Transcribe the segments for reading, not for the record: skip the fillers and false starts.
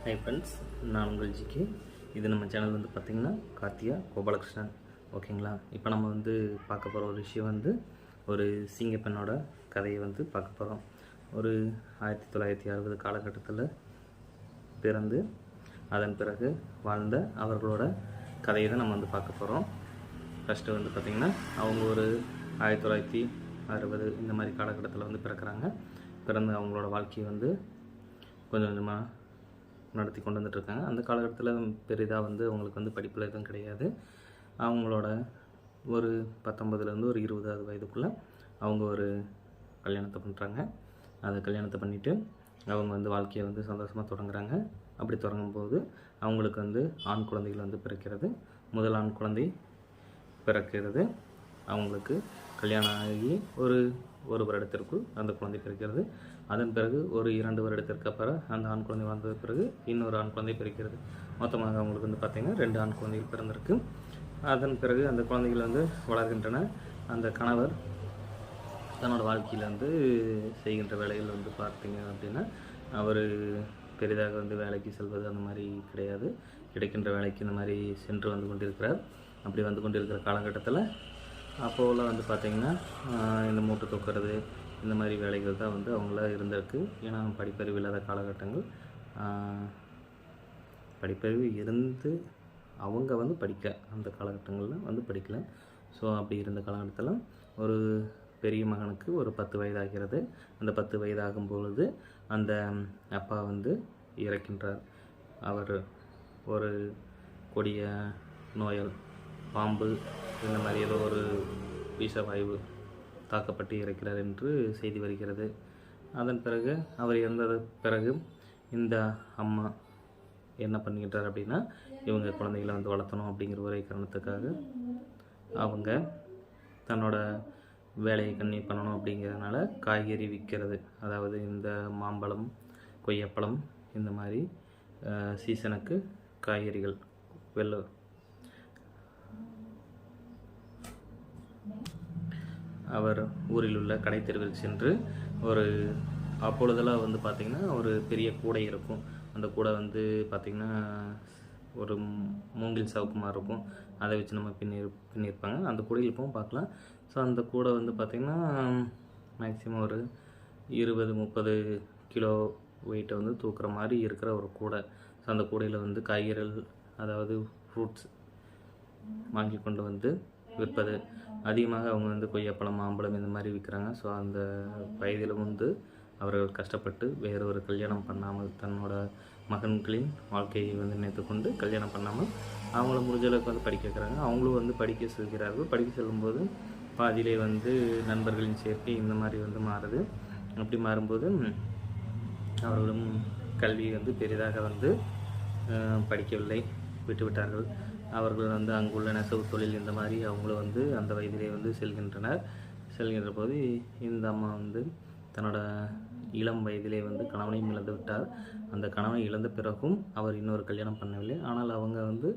Hi friends, நான் உங்கள் GK. இது நம்ம சேனல் வந்து பார்த்திங்கன்னா கார்த்தியா கோபாலகிருஷ்ணன். ஓகேங்களா? இப்போ நம்ம வந்து பார்க்க போகிற ஒரு விஷயம் வந்து ஒரு சிங்கப்பெண்ணோட கதையை வந்து பார்க்க போகிறோம். ஒரு 1960 காலகட்டத்தில் பிறந்து அதன் பிறகு வாழ்ந்த அவர்களோட கதையை தான் நம்ம வந்து பார்க்க போகிறோம். ஃபஸ்ட்டு வந்து பார்த்திங்கன்னா அவங்க ஒரு 1960 இந்த மாதிரி காலகட்டத்தில் வந்து பிறக்கிறாங்க. பிறந்து அவங்களோட வாழ்க்கையை வந்து கொஞ்சம் கொஞ்சமாக நடத்தி கொண்டு வந்துட்டுருக்காங்க. அந்த காலகட்டத்தில் பெரிதாக வந்து அவங்களுக்கு வந்து படிப்பில் எதுவும் கிடையாது. அவங்களோட ஒரு 19லேருந்து ஒரு 20வது வயதுக்குள்ளே அவங்க ஒரு கல்யாணத்தை பண்ணுறாங்க. அதை கல்யாணத்தை பண்ணிவிட்டு அவங்க வந்து வாழ்க்கையை வந்து சந்தோஷமாக தொடங்குறாங்க. அப்படி தொடங்கும்போது அவங்களுக்கு வந்து ஆண் குழந்தைகள் வந்து பிறக்கிறது. முதல் ஆண் குழந்தை பிறக்கிறது. அவங்களுக்கு கல்யாணம் ஆகி ஒரு வருடத்திற்குள் அந்த குழந்தை பிறக்கிறது. அதன் பிறகு ஒரு 2 வருடத்திற்கு அப்புறம் அந்த ஆண் குழந்தை வளர்ந்த பிறகு இன்னொரு ஆண் குழந்தை பிறக்கிறது. மொத்தமாக அவங்களுக்கு வந்து பார்த்திங்கன்னா 2 ஆண் குழந்தைகள் பிறந்திருக்கு. அதன் பிறகு அந்த குழந்தைகள் வந்து வளர்கின்றன. அந்த கணவர் தன்னோட வாழ்க்கையில் வந்து செய்கின்ற வேலைகள் வந்து பார்த்திங்க அப்படின்னா அவர் பெரிதாக வந்து வேலைக்கு செல்வது அந்த மாதிரி கிடையாது. கிடைக்கின்ற வேலைக்கு இந்த மாதிரி சென்று வந்து கொண்டிருக்கிறார். அப்படி வந்து கொண்டிருக்கிற காலகட்டத்தில் அப்போலாம் வந்து பார்த்திங்கன்னா இந்த மூட்டை தூக்கிறது இந்த மாதிரி வேலைகள் தான் வந்து அவங்கள இருந்திருக்கு. ஏன்னா படிப்பறிவு இல்லாத காலகட்டங்கள். படிப்பறிவு இருந்து அவங்க வந்து படிக்க அந்த காலகட்டங்களில் வந்து படிக்கல. ஸோ அப்படி இருந்த காலகட்டத்தில் ஒரு பெரிய மகனுக்கு ஒரு 10 வயதாகிறது. அந்த 10 வயதாகும் பொழுது அந்த அப்பா வந்து இறக்கின்றார். அவர் ஒரு கொடிய நோயால் பாம்பு இந்த மாதிரி ஏதோ ஒரு விஷவாயு தாக்கப்பட்டு இறக்கிறார் என்று செய்தி வருகிறது. அதன் பிறகு அவர் இறந்தது பிறகு இந்த அம்மா என்ன பண்ணிக்கிட்டார் அப்படின்னா இவங்க குழந்தைகளை வந்து வளர்த்தணும் அப்படிங்கிற ஒரே காரணத்துக்காக அவங்க தன்னோட வேலையை கண்ணி பண்ணணும் அப்படிங்கிறதுனால காய்கறி விற்கிறது. அதாவது இந்த மாம்பழம், கொய்யாப்பழம் இந்த மாதிரி சீசனுக்கு காய்கறிகள் அவர் ஊரில் உள்ள கடை தெருவில் சென்று அப்பொழுதெல்லாம் வந்து பார்த்திங்கன்னா ஒரு பெரிய கூடை இருக்கும். அந்த கூடை வந்து பார்த்திங்கன்னா ஒரு மூங்கில் சவுக்கு மாதிரி இருக்கும். அதை வச்சு நம்ம பின்னிருப்பாங்க. அந்த கூடையில் இப்போவும் பார்க்கலாம். ஸோ அந்த கூடை வந்து பார்த்திங்கன்னா மேக்ஸிமம் ஒரு 20-30 கிலோ வெயிட்டை வந்து தூக்குற மாதிரி இருக்கிற ஒரு கூடை. ஸோ அந்த கூடையில் வந்து காய்கறிகள், அதாவது ஃப்ரூட்ஸ் வாங்கி கொண்டு வந்து விற்பது. அதிகமாக அவங்க வந்து கொய்யாப்பழம், மாம்பழம் இந்த மாதிரி விற்கிறாங்க. ஸோ அந்த வயதில் வந்து அவர்கள் கஷ்டப்பட்டு வேறொரு கல்யாணம் பண்ணாமல் தன்னோட மகன்களின் வாழ்க்கையை வந்து நினைத்து கொண்டு கல்யாணம் பண்ணாமல் அவங்கள முடிஞ்ச அளவுக்கு வந்து படிக்க வைக்கிறாங்க. அவங்களும் வந்து படிக்க செல்கிறார்கள். படிக்க செல்லும்போது பாதியிலே வந்து நண்பர்களின் சேர்க்கை இந்த மாதிரி வந்து மாறுது. அப்படி மாறும்போது அவர்களும் கல்வி வந்து பெரிதாக வந்து படிக்கவில்லை, விட்டுவிட்டார்கள். அவர்கள் வந்து அங்குள்ள நெசவு தொழில் இந்த மாதிரி அவங்களும் வந்து அந்த வயதிலே வந்து செல்கின்ற போது இந்த அம்மா வந்து தன்னோட இளம் வயதிலே வந்து கணவனையும் இழந்து விட்டார். அந்த கணவனை இழந்த பிறகும் அவர் இன்னொரு கல்யாணம் பண்ணவில்லை. ஆனால் அவங்க வந்து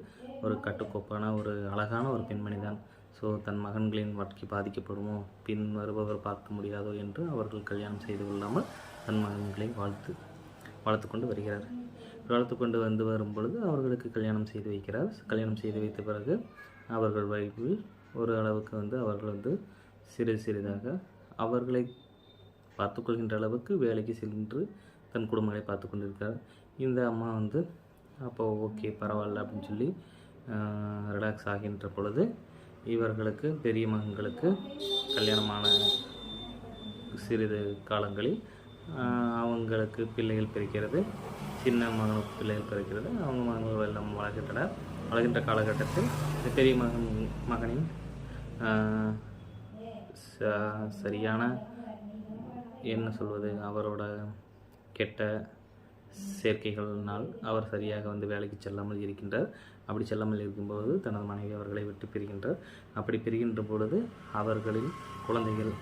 ஒரு கட்டுக்கோப்பான ஒரு அழகான ஒரு பெண்மணி தான். ஸோ தன் மகன்களின் வாழ்க்கை பாதிக்கப்படுமோ, பின் வருபவர் பார்க்க முடியாதோ என்று அவர்கள் கல்யாணம் செய்து கொள்ளாமல் தன் மகன்களை வளர்த்து கொண்டு வருகிறார். வளர்த்து கொண்டு வந்து வரும் பொழுது அவர்களுக்கு கல்யாணம் செய்து வைக்கிறார். கல்யாணம் செய்து வைத்த பிறகு அவர்கள் வாழ்வில் ஒரு அளவுக்கு வந்து அவர்கள் வந்து சிறிதாக அவர்களை பார்த்துக்கொள்கின்ற அளவுக்கு வேலைக்கு சென்று தன் குடும்பங்களை பார்த்து கொண்டிருக்கிறார். இந்த அம்மா வந்து அப்போது ஓகே பரவாயில்ல அப்படின்னு சொல்லி ரிலாக்ஸ் ஆகின்ற பொழுது இவர்களுக்கு பெரிய மகன்களுக்கு கல்யாணமான சிறிது காலங்களில் அவங்களுக்கு பிள்ளைகள் பிறக்கிறது. சின்ன மகனுக்கு பிள்ளைகள் பிறக்கிறது. அவங்க மகன்கள் எல்லாம் வளர்கின்ற காலகட்டத்தில் பெரிய மகனின் சரியான என்ன சொல்வது, அவரோட கெட்ட சேர்க்கைகளினால் அவர் சரியாக வந்து வேலைக்கு செல்லாமல் இருக்கின்றார். அப்படி செல்லாமல் இருக்கும்போது தனது மனைவி அவர்களை விட்டு பிரிகின்றார். அப்படி பிரிகின்ற பொழுது அவர்களின் குழந்தைகள்,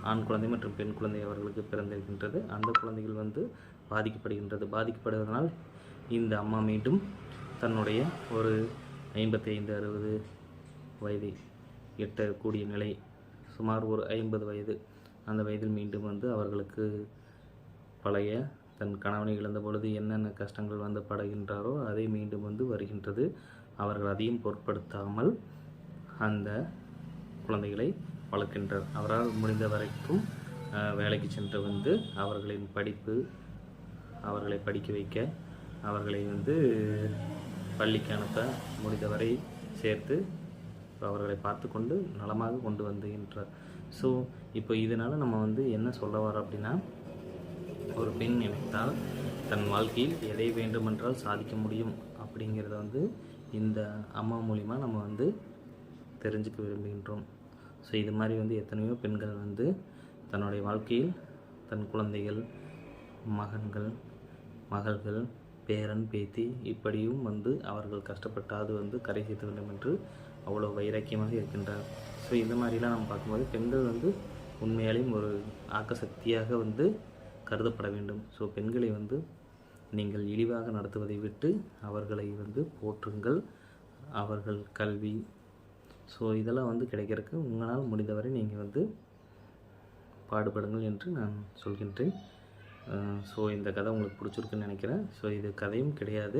ஆண் குழந்தை மற்றும் பெண் குழந்தை அவர்களுக்கு பிறந்திருக்கின்றது. அந்த குழந்தைகள் வந்து பாதிக்கப்படுவதனால் இந்த அம்மா மீண்டும் தன்னுடைய ஒரு 55-60 வயதை எட்டக்கூடிய நிலை, சுமார் ஒரு 50 வயது, அந்த வயதில் மீண்டும் வந்து அவர்களுக்கு பழைய தன் கணவனை இழந்த பொழுது என்னென்ன கஷ்டங்கள் வந்து படுகின்றாரோ அதை மீண்டும் வந்து வருகின்றது. அவர்கள் அதையும் பொருட்படுத்தாமல் அந்த குழந்தைகளை வளர்க்கின்றார். அவரால் முடிந்த வரைக்கும் வேலைக்கு சென்று வந்து அவர்களின் படிப்பு, அவர்களை படிக்க வைக்க, அவர்களை வந்து பள்ளிக்கு அனுப்ப முடிந்தவரை சேர்த்து அவர்களை பார்த்து கொண்டு நலமாக கொண்டு வந்துகின்றார். ஸோ இப்போ இதனால் நம்ம வந்து என்ன சொல்ல வரோம் அப்படின்னா, ஒரு பெண் நினைத்தால் தன் வாழ்க்கையில் எதை வேண்டுமென்றால் சாதிக்க முடியும் அப்படிங்கிறத வந்து இந்த அம்மா மூலிமா நம்ம வந்து தெரிஞ்சுக்க விரும்புகின்றோம். ஸோ இது மாதிரி வந்து எத்தனையோ பெண்கள் வந்து தன்னுடைய வாழ்க்கையில் தன் குழந்தைகள், மகன்கள், மகள்கள், பேரன், பேத்தி இப்படியும் வந்து அவர்கள் கஷ்டப்பட்டாது வந்து கரை சேர்த்து வேண்டும் என்று அவ்வளோ வைராக்கியமாக இருக்கின்றார். ஸோ இந்த மாதிரிலாம் நம்ம பார்க்கும்போது பெண்கள் வந்து உண்மையாலேயும் ஒரு ஆக்கசக்தியாக வந்து கருதப்பட வேண்டும். ஸோ பெண்களை வந்து நீங்கள் இழிவாக நடத்துவதை விட்டு அவர்களை வந்து போற்றுங்கள். அவர்கள் கல்வி, ஸோ இதெல்லாம் வந்து கிடைக்கிறதுக்கு உங்களால் முடிந்தவரை நீங்கள் வந்து பாடுபடுங்கள் என்று நான் சொல்கின்றேன். ஸோ இந்த கதை உங்களுக்கு பிடிச்சிருக்குன்னு நினைக்கிறேன். ஸோ இது கதையும் கிடையாது,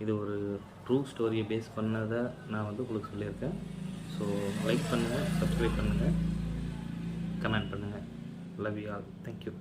இது ஒரு ட்ரூ ஸ்டோரியை பேஸ் பண்ணதை நான் வந்து உங்களுக்கு சொல்லியிருக்கேன். ஸோ லைக் பண்ணுங்கள், சப்ஸ்கிரைப் பண்ணுங்கள், கமெண்ட் பண்ணுங்கள். Love you all. தேங்க்யூ.